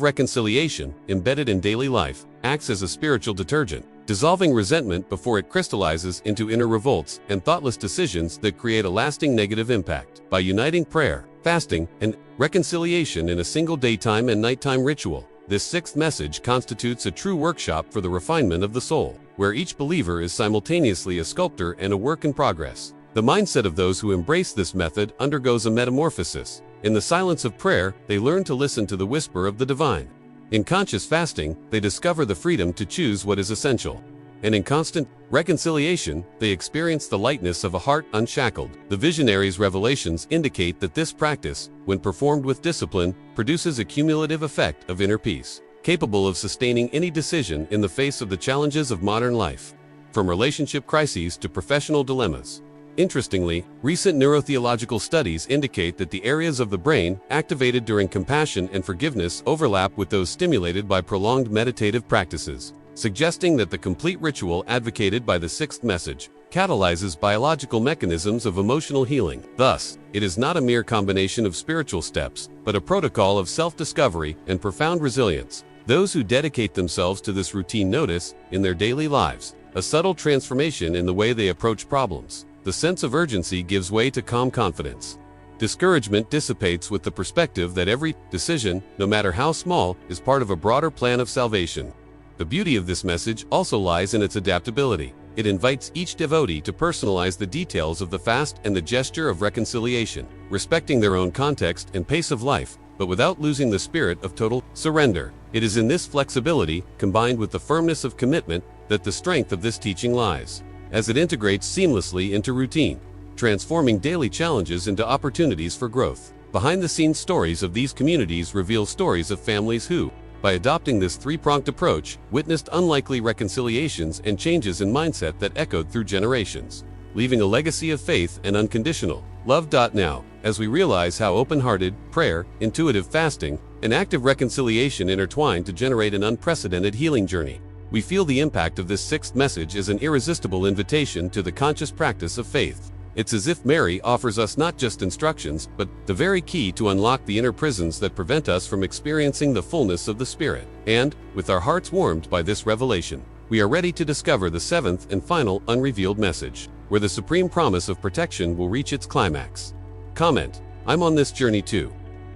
reconciliation, embedded in daily life, acts as a spiritual detergent, dissolving resentment before it crystallizes into inner revolts and thoughtless decisions that create a lasting negative impact. By uniting prayer, fasting, and reconciliation in a single daytime and nighttime ritual, this sixth message constitutes a true workshop for the refinement of the soul, where each believer is simultaneously a sculptor and a work in progress. The mindset of those who embrace this method undergoes a metamorphosis, In the silence of prayer, they learn to listen to the whisper of the divine. In conscious fasting, they discover the freedom to choose what is essential. And in constant reconciliation, they experience the lightness of a heart unshackled. The visionary's revelations indicate that this practice, when performed with discipline, produces a cumulative effect of inner peace, capable of sustaining any decision in the face of the challenges of modern life, from relationship crises to professional dilemmas. Interestingly, recent neurotheological studies indicate that the areas of the brain activated during compassion and forgiveness overlap with those stimulated by prolonged meditative practices, suggesting that the complete ritual advocated by the sixth message catalyzes biological mechanisms of emotional healing. Thus, it is not a mere combination of spiritual steps, but a protocol of self-discovery and profound resilience. Those who dedicate themselves to this routine notice, in their daily lives, a subtle transformation in the way they approach problems. The sense of urgency gives way to calm confidence. Discouragement dissipates with the perspective that every decision, no matter how small, is part of a broader plan of salvation. The beauty of this message also lies in its adaptability. It invites each devotee to personalize the details of the fast and the gesture of reconciliation, respecting their own context and pace of life, but without losing the spirit of total surrender. It is in this flexibility, combined with the firmness of commitment, that the strength of this teaching lies, as it integrates seamlessly into routine, transforming daily challenges into opportunities for growth. Behind-the-scenes stories of these communities reveal stories of families who, by adopting this three-pronged approach, witnessed unlikely reconciliations and changes in mindset that echoed through generations, leaving a legacy of faith and unconditional love. Now, as we realize how open-hearted prayer, intuitive fasting, and active reconciliation intertwine to generate an unprecedented healing journey, we feel the impact of this sixth message as an irresistible invitation to the conscious practice of faith. It's as if Mary offers us not just instructions, but the very key to unlock the inner prisons that prevent us from experiencing the fullness of the Spirit. And, with our hearts warmed by this revelation, we are ready to discover the seventh and final unrevealed message, where the supreme promise of protection will reach its climax. Comment: I'm on this journey too.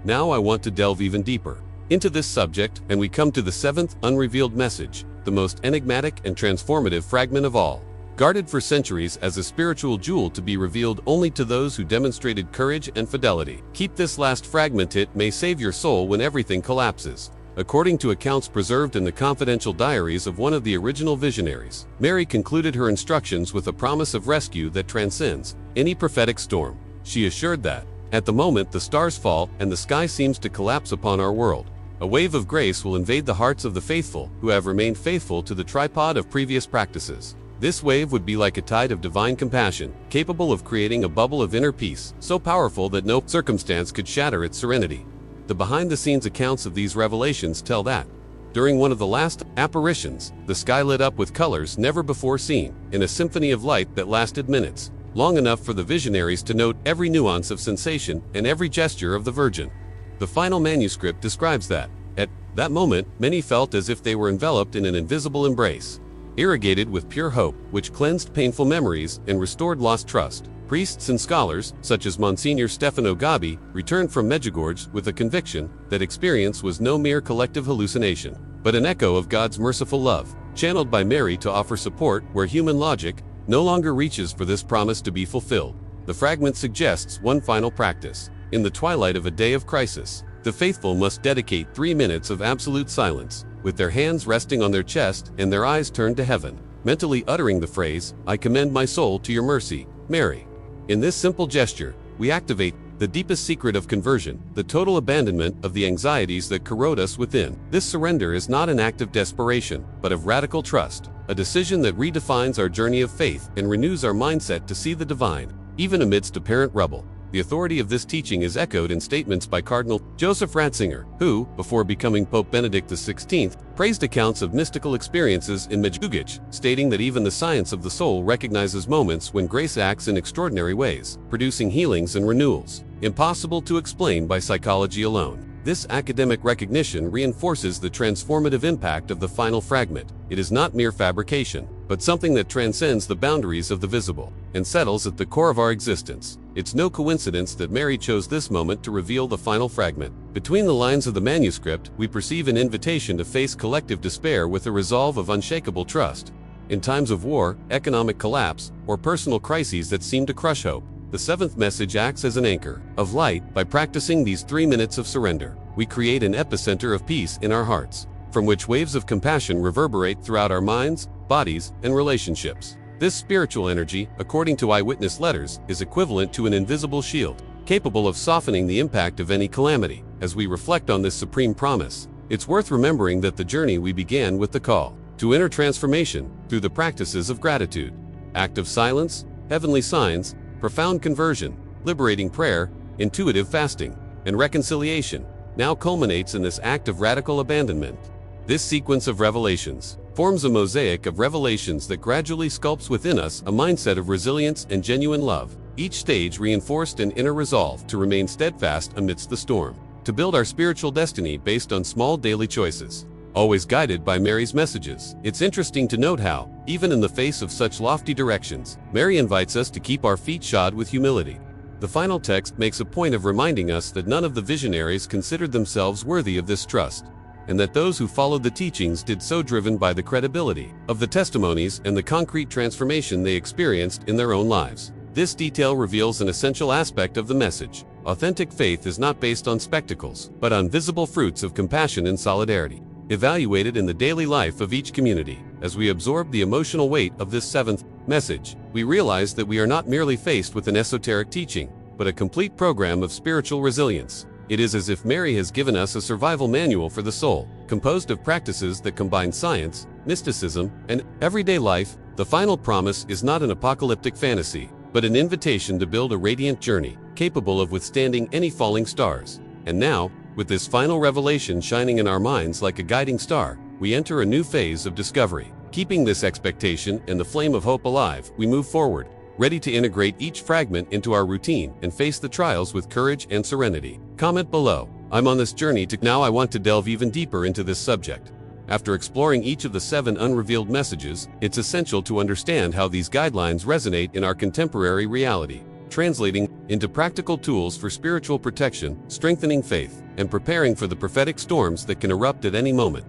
Now I want to delve even deeper into this subject, and we come to the seventh unrevealed message, the most enigmatic and transformative fragment of all, guarded for centuries as a spiritual jewel to be revealed only to those who demonstrated courage and fidelity. Keep this last fragment, it may save your soul when everything collapses. According to accounts preserved in the confidential diaries of one of the original visionaries, Mary concluded her instructions with a promise of rescue that transcends any prophetic storm. She assured that, at the moment the stars fall and the sky seems to collapse upon our world, a wave of grace will invade the hearts of the faithful who have remained faithful to the tripod of previous practices. This wave would be like a tide of divine compassion, capable of creating a bubble of inner peace, so powerful that no circumstance could shatter its serenity. The behind-the-scenes accounts of these revelations tell that, during one of the last apparitions, the sky lit up with colors never before seen, in a symphony of light that lasted minutes, long enough for the visionaries to note every nuance of sensation and every gesture of the Virgin. The final manuscript describes that, at that moment, many felt as if they were enveloped in an invisible embrace, irrigated with pure hope, which cleansed painful memories and restored lost trust. Priests and scholars, such as Monsignor Stefano Gabi, returned from Medjugorje with a conviction that experience was no mere collective hallucination, but an echo of God's merciful love, channeled by Mary to offer support where human logic no longer reaches for this promise to be fulfilled. The fragment suggests one final practice. In the twilight of a day of crisis, the faithful must dedicate 3 minutes of absolute silence, with their hands resting on their chest and their eyes turned to heaven, mentally uttering the phrase, "I commend my soul to your mercy, Mary." In this simple gesture, we activate the deepest secret of conversion, the total abandonment of the anxieties that corrode us within. This surrender is not an act of desperation, but of radical trust, a decision that redefines our journey of faith and renews our mindset to see the divine, even amidst apparent rubble. The authority of this teaching is echoed in statements by Cardinal Joseph Ratzinger, who, before becoming Pope Benedict XVI, praised accounts of mystical experiences in Medjugorje, stating that even the science of the soul recognizes moments when grace acts in extraordinary ways, producing healings and renewals, impossible to explain by psychology alone. This academic recognition reinforces the transformative impact of the final fragment. It is not mere fabrication, but something that transcends the boundaries of the visible and settles at the core of our existence. It's no coincidence that Mary chose this moment to reveal the final fragment. Between the lines of the manuscript, we perceive an invitation to face collective despair with a resolve of unshakable trust. In times of war, economic collapse, or personal crises that seem to crush hope, The seventh message acts as an anchor of light. By practicing these 3 minutes of surrender, we create an epicenter of peace in our hearts, from which waves of compassion reverberate throughout our minds, bodies, and relationships. This spiritual energy, according to eyewitness letters, is equivalent to an invisible shield, capable of softening the impact of any calamity. As we reflect on this supreme promise, it's worth remembering that the journey we began with the call to inner transformation through the practices of gratitude, act of silence, heavenly signs, profound conversion, liberating prayer, intuitive fasting, and reconciliation, now culminates in this act of radical abandonment. This sequence of revelations forms a mosaic of revelations that gradually sculpts within us a mindset of resilience and genuine love. Each stage reinforced an inner resolve to remain steadfast amidst the storm, to build our spiritual destiny based on small daily choices, always guided by Mary's messages. It's interesting to note how, even in the face of such lofty directions, Mary invites us to keep our feet shod with humility. The final text makes a point of reminding us that none of the visionaries considered themselves worthy of this trust, and that those who followed the teachings did so driven by the credibility of the testimonies and the concrete transformation they experienced in their own lives. This detail reveals an essential aspect of the message. Authentic faith is not based on spectacles, but on visible fruits of compassion and solidarity, evaluated in the daily life of each community. As we absorb the emotional weight of this seventh message, we realize that we are not merely faced with an esoteric teaching, but a complete program of spiritual resilience. It is as if Mary has given us a survival manual for the soul, composed of practices that combine science, mysticism, and everyday life. The final promise is not an apocalyptic fantasy, but an invitation to build a radiant journey, capable of withstanding any falling stars. And now, with this final revelation shining in our minds like a guiding star, we enter a new phase of discovery. Keeping this expectation and the flame of hope alive, we move forward, ready to integrate each fragment into our routine and face the trials with courage and serenity. Comment below. I'm on this journey to now I want to delve even deeper into this subject. After exploring each of the 7 unrevealed messages, it's essential to understand how these guidelines resonate in our contemporary reality, translating into practical tools for spiritual protection, strengthening faith, and preparing for the prophetic storms that can erupt at any moment.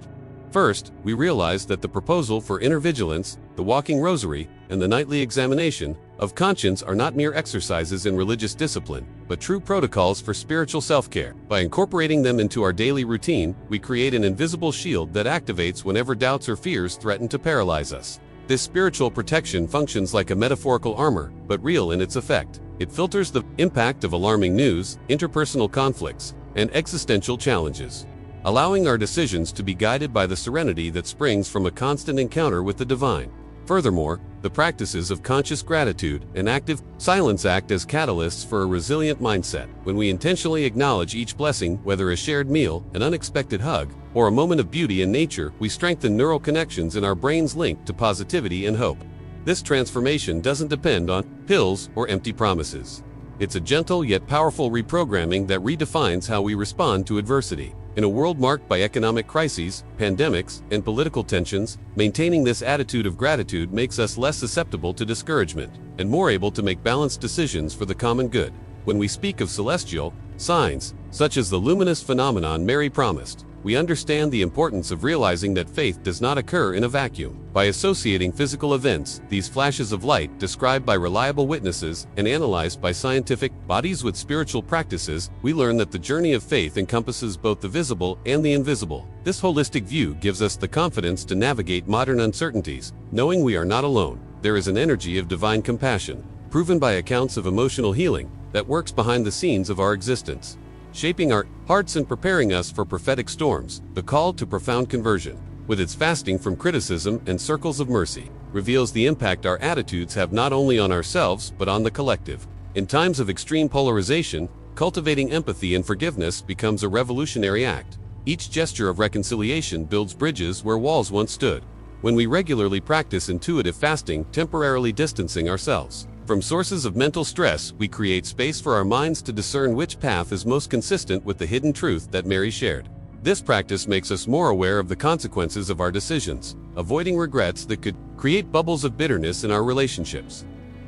First, we realize that the proposal for inner vigilance, the walking rosary, and the nightly examination of conscience are not mere exercises in religious discipline, but true protocols for spiritual self-care. By incorporating them into our daily routine, we create an invisible shield that activates whenever doubts or fears threaten to paralyze us. This spiritual protection functions like a metaphorical armor, but real in its effect. It filters the impact of alarming news, interpersonal conflicts, and existential challenges, allowing our decisions to be guided by the serenity that springs from a constant encounter with the divine. Furthermore, the practices of conscious gratitude and active silence act as catalysts for a resilient mindset. When we intentionally acknowledge each blessing, whether a shared meal, an unexpected hug, or a moment of beauty in nature, we strengthen neural connections in our brains linked to positivity and hope. This transformation doesn't depend on pills or empty promises. It's a gentle yet powerful reprogramming that redefines how we respond to adversity. In a world marked by economic crises, pandemics, and political tensions, maintaining this attitude of gratitude makes us less susceptible to discouragement and more able to make balanced decisions for the common good. When we speak of celestial signs, such as the luminous phenomenon Mary promised, we understand the importance of realizing that faith does not occur in a vacuum. By associating physical events, these flashes of light described by reliable witnesses and analyzed by scientific bodies with spiritual practices, we learn that the journey of faith encompasses both the visible and the invisible. This holistic view gives us the confidence to navigate modern uncertainties, knowing we are not alone. There is an energy of divine compassion, proven by accounts of emotional healing, that works behind the scenes of our existence, shaping our hearts and preparing us for prophetic storms. The call to profound conversion, with its fasting from criticism and circles of mercy, reveals the impact our attitudes have not only on ourselves but on the collective. In times of extreme polarization, cultivating empathy and forgiveness becomes a revolutionary act. Each gesture of reconciliation builds bridges where walls once stood. When we regularly practice intuitive fasting, temporarily distancing ourselves from sources of mental stress, we create space for our minds to discern which path is most consistent with the hidden truth that Mary shared. This practice makes us more aware of the consequences of our decisions, avoiding regrets that could create bubbles of bitterness in our relationships.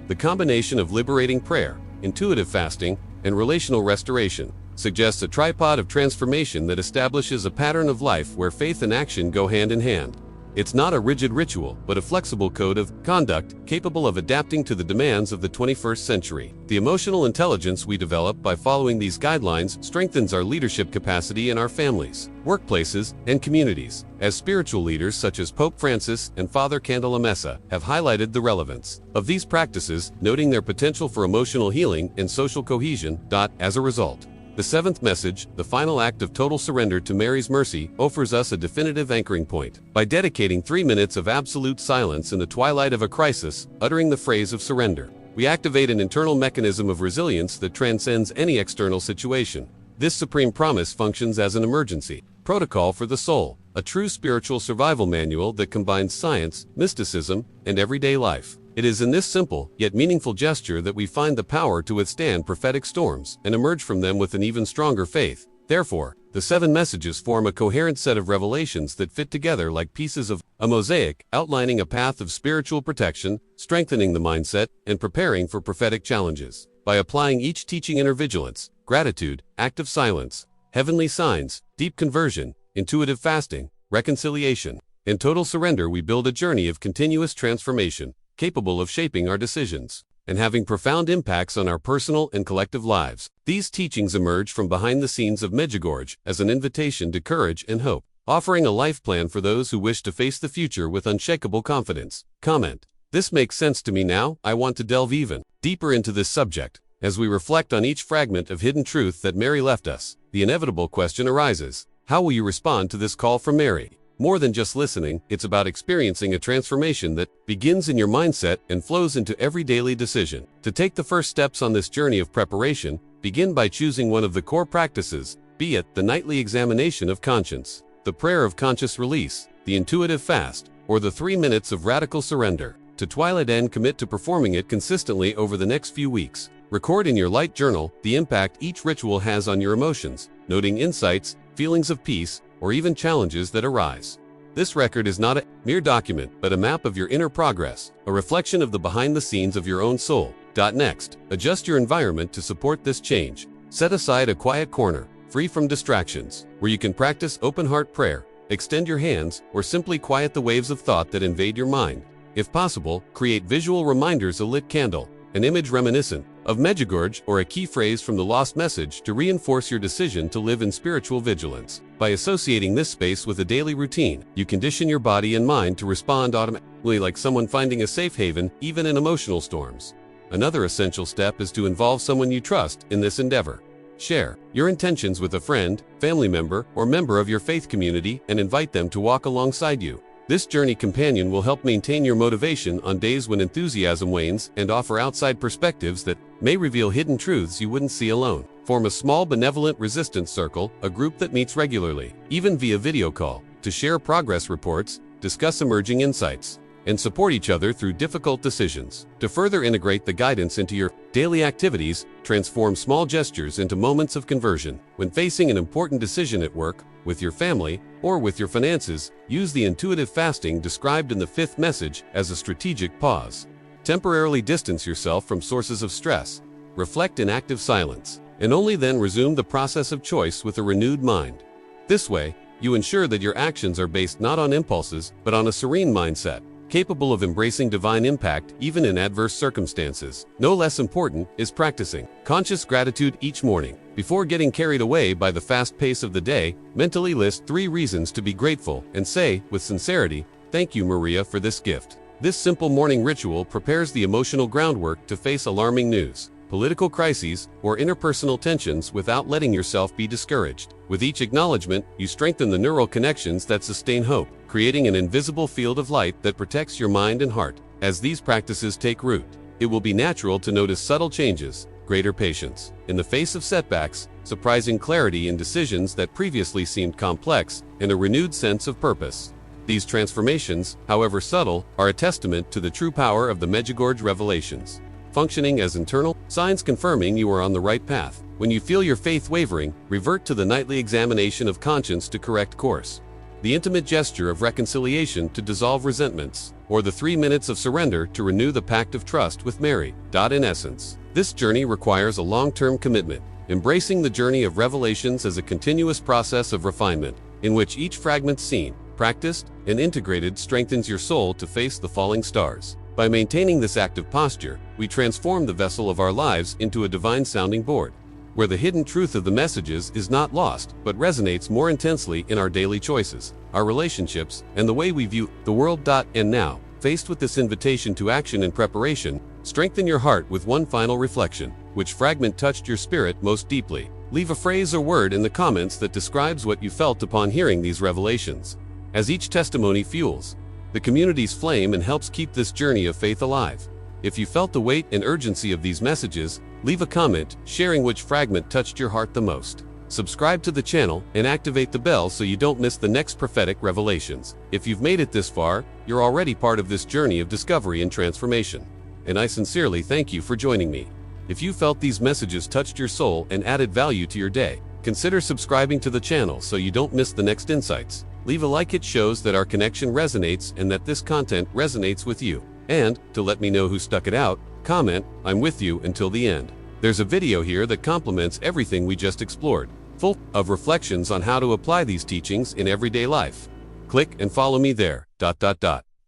The combination of liberating prayer, intuitive fasting, and relational restoration suggests a tripod of transformation that establishes a pattern of life where faith and action go hand in hand. It's not a rigid ritual, but a flexible code of conduct capable of adapting to the demands of the 21st century. The emotional intelligence we develop by following these guidelines strengthens our leadership capacity in our families, workplaces, and communities, as spiritual leaders such as Pope Francis and Father Candelamessa have highlighted the relevance of these practices, noting their potential for emotional healing and social cohesion. As a result, the seventh message, the final act of total surrender to Mary's mercy, offers us a definitive anchoring point. By dedicating 3 minutes of absolute silence in the twilight of a crisis, uttering the phrase of surrender, we activate an internal mechanism of resilience that transcends any external situation. This supreme promise functions as an emergency protocol for the soul, a true spiritual survival manual that combines science, mysticism, and everyday life. It is in this simple, yet meaningful gesture that we find the power to withstand prophetic storms and emerge from them with an even stronger faith. Therefore, the 7 messages form a coherent set of revelations that fit together like pieces of a mosaic, outlining a path of spiritual protection, strengthening the mindset, and preparing for prophetic challenges. By applying each teaching inner vigilance, gratitude, active silence, heavenly signs, deep conversion, intuitive fasting, reconciliation, and total surrender, we build a journey of continuous transformation, capable of shaping our decisions and having profound impacts on our personal and collective lives. These teachings emerge from behind the scenes of Medjugorje as an invitation to courage and hope, offering a life plan for those who wish to face the future with unshakable confidence. Comment: this makes sense to me now. I want to delve even deeper into this subject. As we reflect on each fragment of hidden truth that Mary left us, the inevitable question arises: how will you respond to this call from Mary? More than just listening, it's about experiencing a transformation that begins in your mindset and flows into every daily decision. To take the first steps on this journey of preparation, begin by choosing one of the core practices, be it the nightly examination of conscience, the prayer of conscious release, the intuitive fast, or the 3 minutes of radical surrender. To twilight end, commit to performing it consistently over the next few weeks. Record in your light journal the impact each ritual has on your emotions, noting insights, feelings of peace, or even challenges that arise. This record is not a mere document, but a map of your inner progress, a reflection of the behind the scenes of your own soul. Next, adjust your environment to support this change. Set aside a quiet corner, free from distractions, where you can practice open heart prayer, extend your hands, or simply quiet the waves of thought that invade your mind. If possible, create visual reminders, a lit candle, an image reminiscent of Medjugorje, or a key phrase from the lost message to reinforce your decision to live in spiritual vigilance. By associating this space with a daily routine, you condition your body and mind to respond automatically, like someone finding a safe haven, even in emotional storms. Another essential step is to involve someone you trust in this endeavor. Share your intentions with a friend, family member, or member of your faith community and invite them to walk alongside you. This journey companion will help maintain your motivation on days when enthusiasm wanes and offer outside perspectives that may reveal hidden truths you wouldn't see alone. Form a small benevolent resistance circle, a group that meets regularly, even via video call, to share progress reports, discuss emerging insights, and support each other through difficult decisions. To further integrate the guidance into your daily activities, transform small gestures into moments of conversion. When facing an important decision at work, with your family, or with your finances, use the intuitive fasting described in the 5th message as a strategic pause. Temporarily distance yourself from sources of stress, reflect in active silence, and only then resume the process of choice with a renewed mind. This way, you ensure that your actions are based not on impulses, but on a serene mindset, capable of embracing divine impact even in adverse circumstances. No less important is practicing conscious gratitude each morning. Before getting carried away by the fast pace of the day, mentally list 3 reasons to be grateful and say, with sincerity, "Thank you, Maria, for this gift." This simple morning ritual prepares the emotional groundwork to face alarming news, political crises, or interpersonal tensions without letting yourself be discouraged. With each acknowledgement, you strengthen the neural connections that sustain hope, creating an invisible field of light that protects your mind and heart. As these practices take root, it will be natural to notice subtle changes, greater patience in the face of setbacks, surprising clarity in decisions that previously seemed complex, and a renewed sense of purpose. These transformations, however subtle, are a testament to the true power of the Medjugorje revelations, functioning as internal signs confirming you are on the right path. When you feel your faith wavering, revert to the nightly examination of conscience to correct course, the intimate gesture of reconciliation to dissolve resentments, or the 3 minutes of surrender to renew the pact of trust with Mary. In essence, this journey requires a long-term commitment, embracing the journey of revelations as a continuous process of refinement, in which each fragment seen, practiced, and integrated strengthens your soul to face the falling stars. By maintaining this active posture, we transform the vessel of our lives into a divine sounding board, where the hidden truth of the messages is not lost, but resonates more intensely in our daily choices, our relationships, and the way we view the world. And now, faced with this invitation to action and preparation, strengthen your heart with one final reflection. Which fragment touched your spirit most deeply? Leave a phrase or word in the comments that describes what you felt upon hearing these revelations, as each testimony fuels the community's flame and helps keep this journey of faith alive. If you felt the weight and urgency of these messages, leave a comment sharing which fragment touched your heart the most. Subscribe to the channel and activate the bell so you don't miss the next prophetic revelations. If you've made it this far, you're already part of this journey of discovery and transformation. And I sincerely thank you for joining me. If you felt these messages touched your soul and added value to your day, consider subscribing to the channel so you don't miss the next insights. Leave a like, it shows that our connection resonates and that this content resonates with you. And, to let me know who stuck it out, comment, "I'm with you until the end." There's a video here that complements everything we just explored, full of reflections on how to apply these teachings in everyday life. Click and follow me there.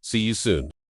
See you soon.